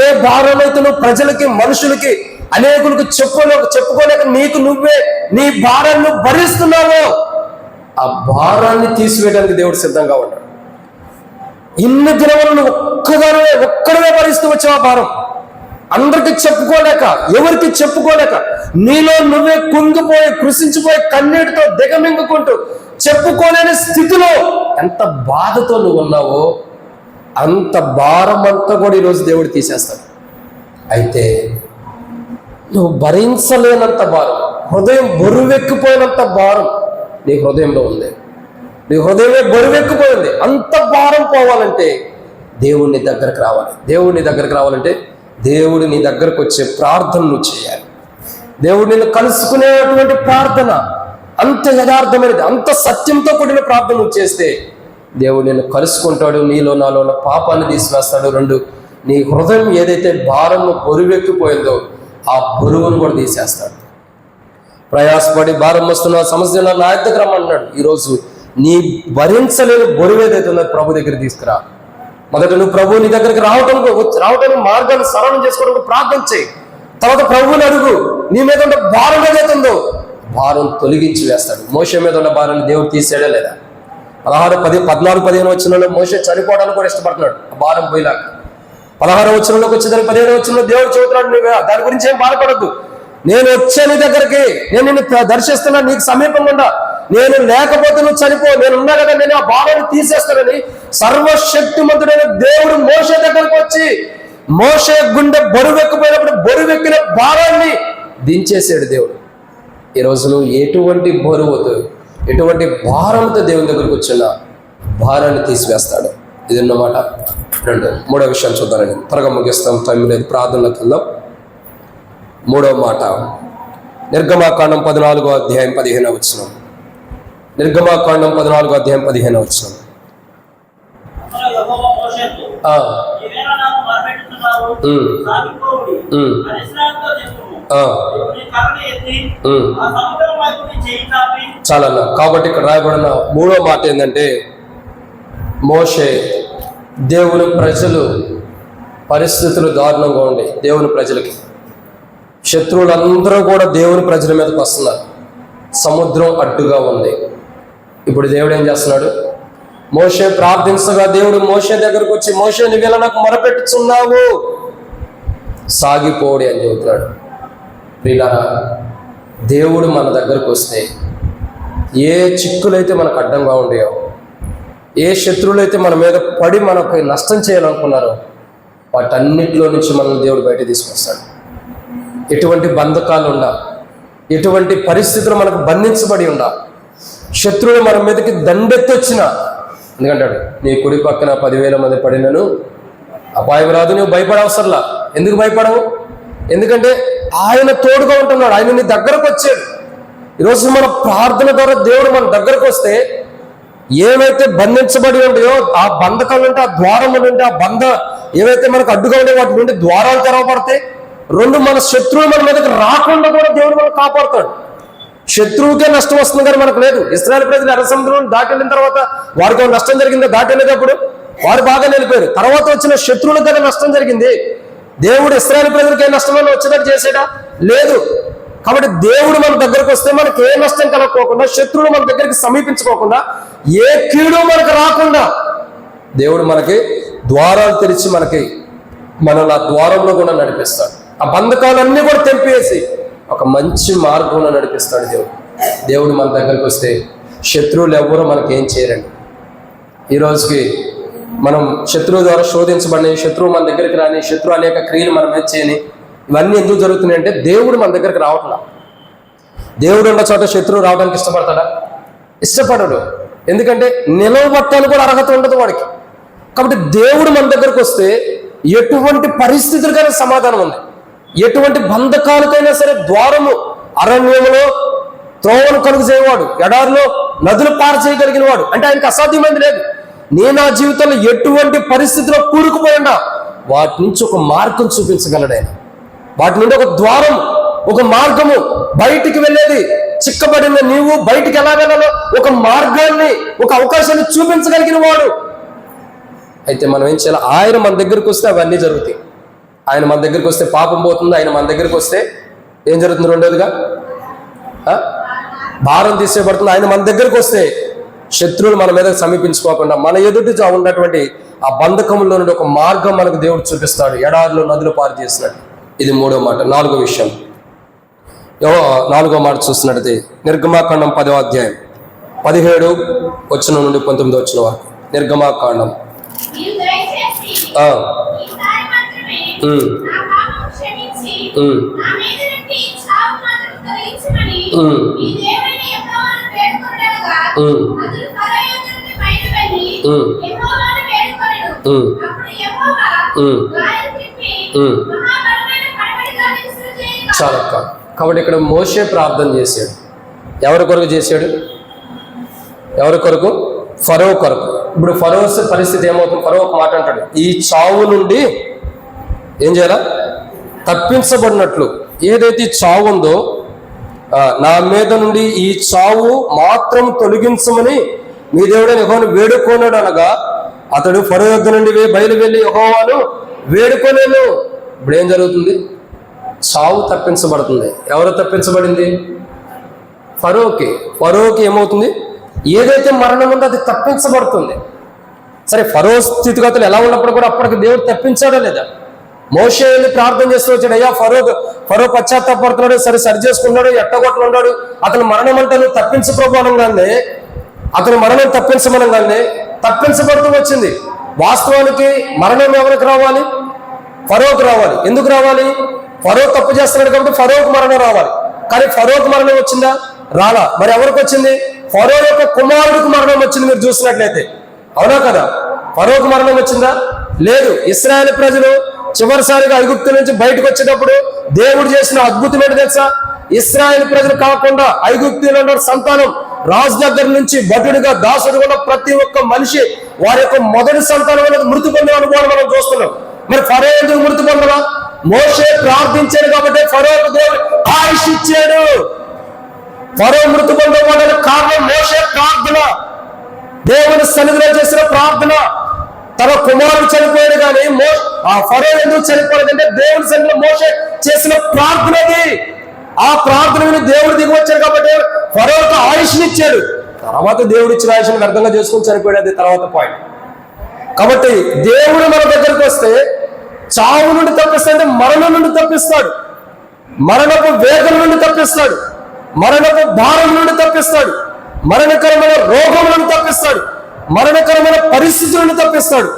ఏ భారం అయితే నువ్వు ప్రజలకి, మనుషులకి, అనేకులకు చెప్పుకోలేక నీకు నువ్వే నీ భారాన్ని భరిస్తున్నావో, ఆ భారాన్ని తీసివేయడానికి దేవుడు సిద్ధంగా ఉన్నాడు. ఇన్ని దినములను ఒక్కడమే భరిస్తూ వచ్చావు ఆ భారం. అందరికి చెప్పుకోలేక, ఎవరికి చెప్పుకోలేక, నీలో నువ్వే కుంగిపోయి కృషించిపోయి కన్నీటితో దిగమింగుకుంటూ చెప్పుకోలేని స్థితిలో ఎంత బాధతో నువ్వు ఉన్నావో అంత భారం అంతా కూడా ఈరోజు దేవుడు తీసేస్తాడు. అయితే నువ్వు భరించలేనంత భారం, హృదయం బరువెక్కిపోయినంత భారం నీ హృదయంలో ఉంది. నీ హృదయమే బరువెక్కిపోయింది. అంత భారం పోవాలంటే దేవుని దగ్గరకు రావాలి. దేవుడిని దగ్గరకు రావాలంటే దేవుడు నీ దగ్గరకు వచ్చే ప్రార్థన నువ్వు చేయాలి. దేవుడు నిన్ను కలుసుకునేటువంటి ప్రార్థన అంత యథార్థమైనది, అంత సత్యంతో కూడిన ప్రార్థన నువ్వు చేస్తే దేవుడు నిన్ను కలుసుకుంటాడు. నీలో నాలో ఉన్న పాపాన్ని తీసివేస్తాడు. 2, నీ హృదయం ఏదైతే భారం బరువెక్కిపోయిందో ఆ బరువును కూడా తీసేస్తాడు. ప్రయాసపడి భారం వస్తున్న సమస్య నా దగ్గర రమ్మన్నాడు. ఈరోజు నీ భరించలేని బరువు ఏదైతే ఉందో ప్రభు దగ్గర తీసుకురా. మొదట నువ్వు ప్రభు నీ దగ్గరికి రావటానికి మార్గాన్ని సరళం చేసుకోవడానికి ప్రార్థన చేయి. తర్వాత ప్రభువుని అడుగు. నీ మీద ఉన్న భారం ఏదైతే ఉందో భారం తొలగించి వేస్తాడు. మోషే మీద ఉన్న భారాన్ని దేవుడు తీసేయడా లేదా? 14-15 వచనంలో మోషే చనిపోవడానికి కూడా ఇష్టపడుతున్నాడు ఆ భారం పోయిలాక. 16 వచనంలోకి వచ్చేదానికి 17 వచనంలో దేవుడు చెబుతున్నాడు, నువ్వు దాని గురించి ఏం బాధపడద్దు. నేను వచ్చే నీ దగ్గరికి, నేను నిన్ను దర్శిస్తున్నా, నీకు సమీపంగా ఉండా. నేను లేకపోతే నువ్వు చనిపో, నేను ఉన్నా కదా, నేను ఆ భారాన్ని తీసేస్తానని సర్వశక్తిమంతుడైన దేవుడు మోషే దగ్గరకు వచ్చి మోషే గుండె బరువెక్కిపోయినప్పుడు బరువెక్కిన భారాన్ని దించేసాడు దేవుడు. ఈరోజు నువ్వు ఎటువంటి బరువుతో, ఎటువంటి భారంతో దేవుని దగ్గరకు వచ్చినా భారాన్ని తీసివేస్తాడు. ఇది అన్నమాట. 2, 3వ విషయాన్ని చూద్దానండి. త్వరగా ముగిస్తాం, టైం లేదు. ప్రార్థనలోకి వెళ్దాం. 3వ మాట, నిర్గమాకాండం 14వ అధ్యాయం 15వ వచనం. నిర్గమాకాండం 14వ అధ్యాయం 15వ వచనం. చాలా. కాబట్టి ఇక్కడ రాయబడిన 3వ మాట ఏంటంటే, మోషే దేవుని ప్రజలు పరిస్థితులు దారుణంగా ఉండి, దేవుని ప్రజలకి శత్రువులందరూ కూడా దేవుని ప్రజల మీదకి వస్తున్నారు. సముద్రం అడ్డుగా ఉంది. ఇప్పుడు దేవుడు ఏం చేస్తున్నాడు? మోషే ప్రార్థించగా దేవుడు మోషే దగ్గరకు వచ్చి, మోషే నువ్వెలా నాకు మొరపెట్టుచున్నావు, సాగిపోడి అని చెబుతున్నాడు. ప్రియులారా, దేవుడు మన దగ్గరకు వస్తే ఏ చిక్కులైతే మనకు అడ్డంగా ఉండేవో, ఏ శత్రువులైతే మన మీద పడి మనకు నష్టం చేయాలనుకున్నారో వాటన్నిటిలో నుంచి మనల్ని దేవుడు బయట తీసుకొస్తాడు. ఎటువంటి బంధకాలు ఉండా, ఎటువంటి పరిస్థితులు మనకు బంధించబడి ఉండా, శత్రువులు మన మీదకి దండెత్తొచ్చినా, ఎందుకంటాడు నీ కుడి పక్కన 10,000 మంది పడినను అపాయం రాదు, నువ్వు భయపడవసరలా. ఎందుకు భయపడవు? ఎందుకంటే ఆయన తోడుగా ఉంటున్నాడు. ఆయన నీ దగ్గరకు వచ్చాడు. ఈరోజు మన ప్రార్థన ద్వారా దేవుడు మన దగ్గరకు వస్తే ఏవైతే బంధించబడి ఉంటాయో ఆ బంధకాలు ఉంటే, ఆ ద్వారములు ఉంటే, ఆ బంధ ఏవైతే మనకు అడ్డుగా ఉంటే వాటి నుండి ద్వారాలు తెరవబడతాయి. 2, మన శత్రువులు మన మీదకి రాకుండా కూడా దేవుడు మనకు కాపాడుతాడు. శత్రువుకే నష్టం వస్తుంది కానీ మనకు లేదు. ఇశ్రాయేలు ప్రజలు ఎర్ర సముద్రం దాటి వెళ్ళిన తర్వాత వారికి నష్టం జరిగింది. దాటి వెళ్ళేటప్పుడు వారు బాగా నిలిపారు. తర్వాత వచ్చిన శత్రువులకు కదా నష్టం జరిగింది. దేవుడు ఇశ్రాయేలు ప్రజలకు ఏ నష్టమైనా వచ్చేటట్టు చేసాడా? లేదు. కాబట్టి దేవుడు మన దగ్గరకు వస్తే మనకి ఏ నష్టం కలగకోకుండా, శత్రువులు మన దగ్గరికి సమీపించుకోకుండా, ఏ కీడు మనకు రాకుండా దేవుడు మనకి ద్వారాలు తెరిచి మనల్ని ఆ ద్వారంలో కూడా నడిపిస్తాడు. ఆ బంధకాలన్నీ కూడా తెంపేసి ఒక మంచి మార్గంలో నడిపిస్తాడు దేవుడు మన దగ్గరకు వస్తే శత్రువులు ఎవరో మనకేం చేయరండి. ఈ రోజుకి మనం శత్రువు ద్వారా శోధించబడి, శత్రువు మన దగ్గరికి రాని, శత్రువు అనేక క్రియలు మన మీద చేయని, ఇవన్నీ ఎందుకు జరుగుతున్నాయి అంటే దేవుడు మన దగ్గరికి రావట్లా. దేవుడు ఉన్న చోట శత్రువు రావడానికి ఇష్టపడతాడా? ఇష్టపడడు. ఎందుకంటే నిలవబట్టాలు కూడా అర్హత ఉండదు వాడికి. కాబట్టి దేవుడు మన దగ్గరకు వస్తే ఎటువంటి పరిస్థితులకైనా సమాధానం ఉంది. ఎటువంటి బంధకాలకైనా సరే ద్వారము, అరణ్యములో త్రోవను కలుగు చేయవాడు, ఎడారిలో నదులు పార చేయగలిగిన వాడు, అంటే ఆయనకు అసాధ్యమైంది లేదు. నేను నా జీవితంలో ఎటువంటి పరిస్థితిలో కూరుకుపోయినా వాటి నుంచి ఒక మార్గం చూపించగలడు ఆయన. వాటి నుండి ఒక ద్వారం, ఒక మార్గము, బయటికి వెళ్ళేది. చిక్కబడిన నీవు బయటికి ఎలా వెళ్ళాలో ఒక మార్గాన్ని, ఒక అవకాశాన్ని చూపించగలిగిన వాడు. అయితే మనం ఏం చేయాలి? ఆయన మన దగ్గరికి వస్తే అవన్నీ జరుగుతాయి. ఆయన మన దగ్గరికి వస్తే పాపం పోతుంది. ఆయన మన దగ్గరికి వస్తే ఏం జరుగుతుంది? రెండోదిగా భారం తీసేయబడుతుంది. ఆయన మన దగ్గరికి వస్తే శత్రువులు మన మీద సమీపించుకోకుండా మన ఎదుటి ఉన్నటువంటి ఆ బంధకంలో నుండి ఒక మార్గం మనకు దేవుడు చూపిస్తాడు, ఎడారిలో నదులు పారు చేసినట్టు. ఇది 3వ మాట. 4వ విషయం, 4వ మాట చూసినట్టయితే నిర్గమాకాండం 10వ అధ్యాయం 17 వచనం నుండి 19 వచనం వరకు. నిర్గమాకాండం చాలా. కాబట్టి ఇక్కడ మోషే ప్రార్థన చేశాడు. ఎవరి కొరకు చేశాడు? ఎవరి కొరకు? ఫరో కొరకు. ఇప్పుడు ఫరో పరిస్థితి ఏమవుతుంది? ఫరో ఒక మాట అంటాడు, ఈ చావు నుండి ఏం చేయాలా? తప్పించబడినట్లు. ఏదైతే చావు ఉందో నా మీద నుండి ఈ చావు మాత్రం తొలగించమని మీ దేవుడైన యెహోవాను వేడుకోనాడు అనగా అతడు ఫరో యొద్ద నుండి బయలు వెళ్ళి యెహోవాను వేడుకోలేను. ఇప్పుడు ఏం జరుగుతుంది? చావు తప్పించబడుతుంది. ఎవరు తప్పించబడింది? ఫరోకి ఏమవుతుంది? ఏదైతే మరణం ఉందో అది తప్పించబడుతుంది. సరే, ఫరో స్థితిగతులు ఎలా ఉన్నప్పుడు కూడా అప్పటికి దేవుడు తప్పించాడా లేదా? మోషే వెళ్ళి ప్రార్థన చేస్తూ వచ్చాడు, అయ్యా ఫరో పశ్చాత్తాపడుతున్నాడు, సరి చేసుకున్నాడు, ఎట్టగొట్టున్నాడు, అతను మరణం అంటే నువ్వు తప్పించు ప్రభు అనగానే, అతను మరణం తప్పించమనగానే తప్పించబడుతూ వచ్చింది. వాస్తవానికి మరణం ఎవరికి రావాలి? ఫరోకు రావాలి. ఎందుకు రావాలి? ఫరో తప్పు చేస్తున్నాడు కాబట్టి ఫరోకు మరణం రావాలి. కానీ ఫరోకు మరణం వచ్చిందా? రాలా. మరి ఎవరికి వచ్చింది? ఫరో యొక్క కుమారుడికి మరణం వచ్చింది. మీరు చూసినట్లయితే, అవునా కదా? ఫరోకు మరణం వచ్చిందా? లేదు. ఇశ్రాయేలు ప్రజలు చివరిసారిగా ఐగుప్తు నుంచి బయటకు వచ్చేటప్పుడు దేవుడు చేసిన అద్భుతం ఏంటి తెలుసా? ఇశ్రాయేలు ప్రజలు కాకుండా ఐగుప్తులో ఉన్న సంతానం, రాజు దగ్గర నుంచి భటుడిగా దాసుడుగా ఉన్న ప్రతి ఒక్క మనిషి వారి యొక్క మొదటి సంతానం అనేది మృతి పొందే అనుభవాన్ని మనం చూస్తున్నాం. మరి ఫరో ఎందుకు మృతి పొందలా? మోషే ప్రార్థించాడు కాబట్టి ఫరోకు దేవుడు ఆయుష్ ఇచ్చాడు. ఫరో మృతి పొందడానికి కారణం మోషే ప్రార్థన, దేవుని సన్నిధిలో చేసిన ప్రార్థన. తన కుమారుడు చనిపోయాడు కానీ ఆ ఫరో ఎందుకు చనిపోలేదంటే దేవుని సన్నిధిలో మోషే చేసిన ప్రార్థనది. ఆ ప్రార్థనని దేవుడు దిగి వచ్చాడు కాబట్టి ఫరోకు ఆయుష్ని ఇచ్చాడు. తర్వాత దేవుడు ఇచ్చిన ఆయుష్ని వ్యర్థంగా చేసుకుని చనిపోయాడు. అది తర్వాత పాయింట్. కాబట్టి దేవుడు మన దగ్గరికి వస్తే చావు నుండి తప్పిస్తాడు, మరణం నుండి తప్పిస్తాడు, మరణపు వేగం నుండి తప్పిస్తాడు, మరణపు భారం నుండి తప్పిస్తాడు, మరణకరమైన రోగం నుండి తప్పిస్తాడు, మరణకరమైన పరిస్థితుల నుండి తప్పిస్తాడు.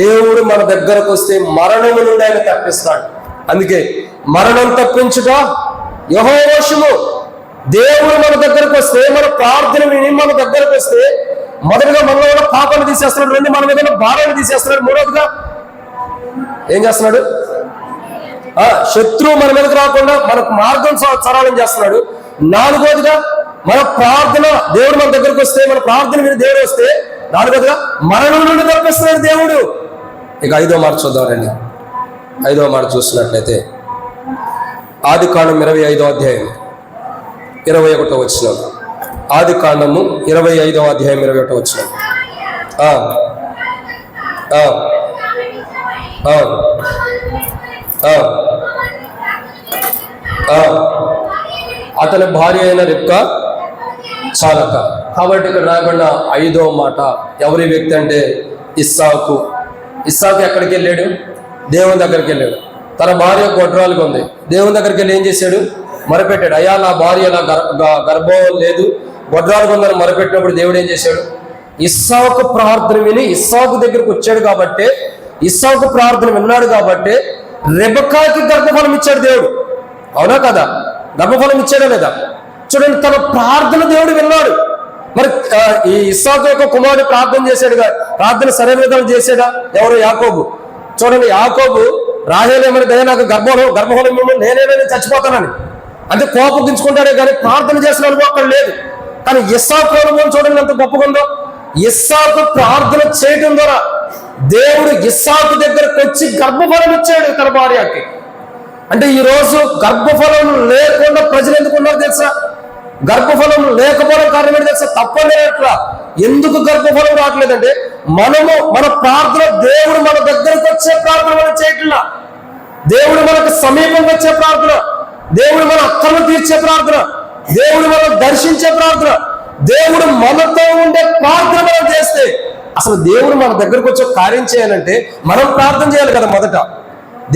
దేవుడు మన దగ్గరకు వస్తే మరణము నుండి ఆయన తప్పిస్తాడు. అందుకే మరణం తప్పించుట యెహోవా వశము. దేవుడు మన దగ్గరకు వస్తే, మన ప్రార్థన విని మన దగ్గరకు వస్తే, మొదటిగా మనలో ఉన్న పాపాన్ని తీసేస్తున్నాడు, రెండు మన మీద భారాన్ని తీసేస్తున్నాడు, మూడవదిగా ఏం చేస్తున్నాడు? శత్రువు మన మీదకి రాకుండా మనకు మార్గం సరళం చేస్తున్నాడు. నాలుగోదిగా మన ప్రార్థన, దేవుడు మన దగ్గరకు వస్తే, మన ప్రార్థన విని దేవుడు వస్తే, నాలుగోదిగా మరణం నుండి తప్పిస్తున్నాడు దేవుడు. ఇక 5వ మాట చూద్దామండి. 5వ మాట చూస్తున్నట్లయితే ఆదికాండం 25వ అధ్యాయం 21వ వచనం. ఆదికాండము 25వ అధ్యాయం 21వ వచనం. అతని భార్య అయిన రిబ్కా చాలక. కాబట్టి ఇక్కడ రాకుండా 5వ మాట ఎవరి వ్యక్తి అంటే ఇస్సాకు. ఇస్సాకు ఎక్కడికి వెళ్ళాడు? దేవుని దగ్గరికి వెళ్ళాడు. తన భార్య గొడ్రాలుగా ఉంది. దేవుని దగ్గరికి వెళ్ళి ఏం చేశాడు? మొరపెట్టాడు, అయ్యా నా భార్య గర్భం లేదు, గొడ్రాలుగా ఉందని మొరపెట్టినప్పుడు దేవుడు ఏం చేశాడు? ఇస్సాకు ప్రార్థన విని ఇస్సాకు దగ్గరికి వచ్చాడు కాబట్టి, ఇస్సాకు ప్రార్థన విన్నాడు కాబట్టి రెబెక్కాకి గర్భఫలం ఇచ్చాడు దేవుడు. అవునా కదా? గర్భఫలం ఇచ్చాడా లేదా? చూడండి, తన ప్రార్థన దేవుడు విన్నాడు. మరి ఈ ఇస్సాకు యొక్క కుమారుడు ప్రార్థన చేశాడు, ప్రార్థన సరైన విధానం చేశాడా? ఎవరు? యాకోబు. చూడండి, యాకోబు రాహేలు ఏమని, దయ నాకు గర్భఫలం నేనేనని చచ్చిపోతానని అంటే కోపగించుకుంటాడే కానీ ప్రార్థన చేసిన అనుభవం అక్కడ లేదు. కానీ ఇస్సాకు అనుభవం చూడండి ఎంత గొప్పగా ఉందో. ఇస్సాకు ప్రార్థన చేయడం ద్వారా దేవుడు ఇస్సాకు దగ్గరకు వచ్చి గర్భఫలం ఇచ్చాడు తన భార్యకి. అంటే ఈ రోజు గర్భఫలం లేకుండా ప్రజలు ఎందుకు ఉన్నారు తెలుసా? గర్భఫలం లేకపోవడం కారణం ఏంటి తెలుసా? తప్పలేట్లా. ఎందుకు గర్భఫలం రావట్లేదంటే మన ప్రార్థన దేవుడు మన దగ్గరకు వచ్చే ప్రార్థన మనం చేయట్లా. దేవుడు మనకు సమీపంగా వచ్చే ప్రార్థన, దేవుడు మన అక్కర్లు తీర్చే ప్రార్థన, దేవుడు మనం దర్శించే ప్రార్థన, దేవుడు మనతో ఉండే ప్రార్థన మనం చేస్తే అసలు దేవుడు మన దగ్గరకు వచ్చి ఒక కార్యం చేయాలంటే మనం ప్రార్థన చేయాలి కదా. మొదట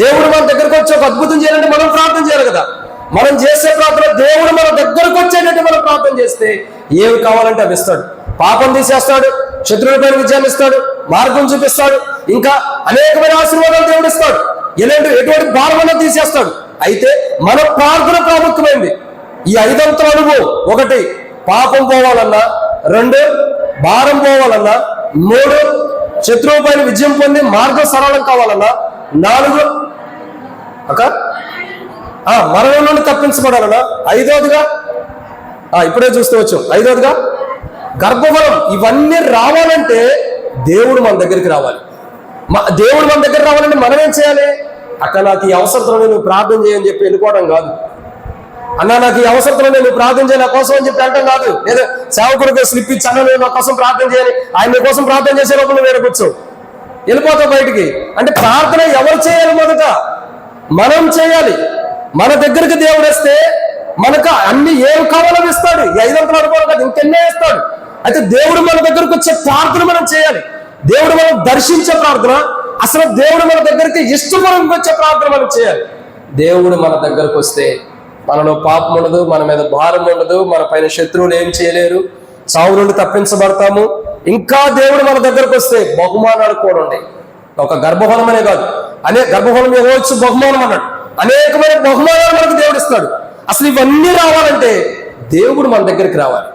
దేవుడు మన దగ్గరకు వచ్చి ఒక అద్భుతం చేయాలంటే మనం ప్రార్థన చేయాలి కదా. మనం చేసే ప్రార్థన దేవుడు మన దగ్గరకు వచ్చేటట్టు మనం ప్రార్థన చేస్తే ఏమి కావాలంటే అవి ఇస్తాడు. పాపం తీసేస్తాడు, శత్రువులపైన విజయాన్ని ఇస్తాడు, మార్గం చూపిస్తాడు, ఇంకా అనేకమైన ఆశీర్వాదాలు దేవుడు ఇస్తాడు. ఎటువంటి భారమన్నా తీసేస్తాడు. అయితే మన ప్రార్థన ప్రాముఖ్యమైంది. ఈ 5 అంతల అనుభవం: 1 పాపం పోవాలన్నా, 2 భారం పోవాలన్నా, 3 శత్రువు పైన విజయం పొంది మార్గం సరళం కావాలన్నా, 4 మరణం నుండి తప్పించబడాలన్నా, 5వదిగా ఇప్పుడే చూస్తూ వచ్చాం, 5వదిగా గర్భఫలం. ఇవన్నీ రావాలంటే దేవుడు మన దగ్గరికి రావాలి. దేవుడు మన దగ్గర రావాలంటే మనం ఏం చేయాలి? అక్కడ నాకు ఈ అవసరంలో నువ్వు ప్రార్థన చేయని చెప్పి వెళ్ళిపోవడం కాదు. అన్నా నాకు ఈ అవసరంలో నేను ప్రార్థన చేయాలి నా కోసం అని చెప్పి అంటాం కాదు. లేదా సేవకుడికి స్లిప్ ఇచ్చి అన్న నేను నా కోసం ప్రార్థన చేయాలి, ఆయన నీ కోసం ప్రార్థన చేసే లోపల వేరే కూర్చో వెళ్ళిపోతావు బయటికి. అంటే ప్రార్థన ఎవరు చేయాలి? మొదట మనం చేయాలి. మన దగ్గరికి దేవుడు వస్తే మనకు అన్ని ఏం కావాలో ఇస్తాడు. ఈ 5 అంతల అనుకోవాలి కదా, ఇంకెన్నే ఇస్తాడు. అయితే దేవుడు మన దగ్గరకు వచ్చే ప్రార్థన మనం చేయాలి. దేవుడు మనం దర్శించే ప్రార్థన, అసలు దేవుడు మన దగ్గరికి ఇష్టపూర్వకంగా వచ్చే ప్రార్థన మనం చేయాలి. దేవుడు మన దగ్గరకు వస్తే మనలో పాపం ఉండదు, మన మీద భారం ఉండదు, మన పైన శత్రువులు ఏం చేయలేరు, చావు నుండి తప్పించబడతాము. ఇంకా దేవుడు మన దగ్గరకు వస్తే బహుమానాలు కూడా ఉన్నాయి. ఒక గర్భఫలం అనే కాదు, గర్భఫలం ఇవ్వచ్చు బహుమానం అన్నాడు. అనేకమైన బహుమానాలు మనకు దేవుడు ఇస్తాడు. అసలు ఇవన్నీ రావాలంటే దేవుడు మన దగ్గరికి రావాలి.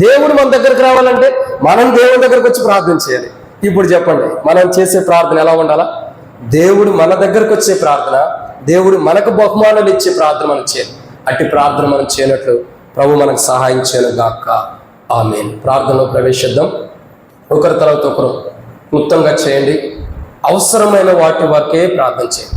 దేవుడు మన దగ్గరికి రావాలంటే మనం దేవుడి దగ్గరకు వచ్చి ప్రార్థన చేయాలి. ఇప్పుడు చెప్పండి, మనం చేసే ప్రార్థన ఎలా ఉండాలా? దేవుడు మన దగ్గరకు వచ్చే ప్రార్థన, దేవుడు మనకు బహుమానాలు ఇచ్చే ప్రార్థన మనం చేయాలి. అట్టి ప్రార్థన మనం చేయనట్లు ప్రభు మనకు సహాయం చేయను గాక. ఆమేన్. ప్రార్థనలో ప్రవేశిద్దాం. ఒకరి తర్వాత ఒకరు క్లుప్తంగా చేయండి. అవసరమైన వాటి వరకే ప్రార్థన చేయండి.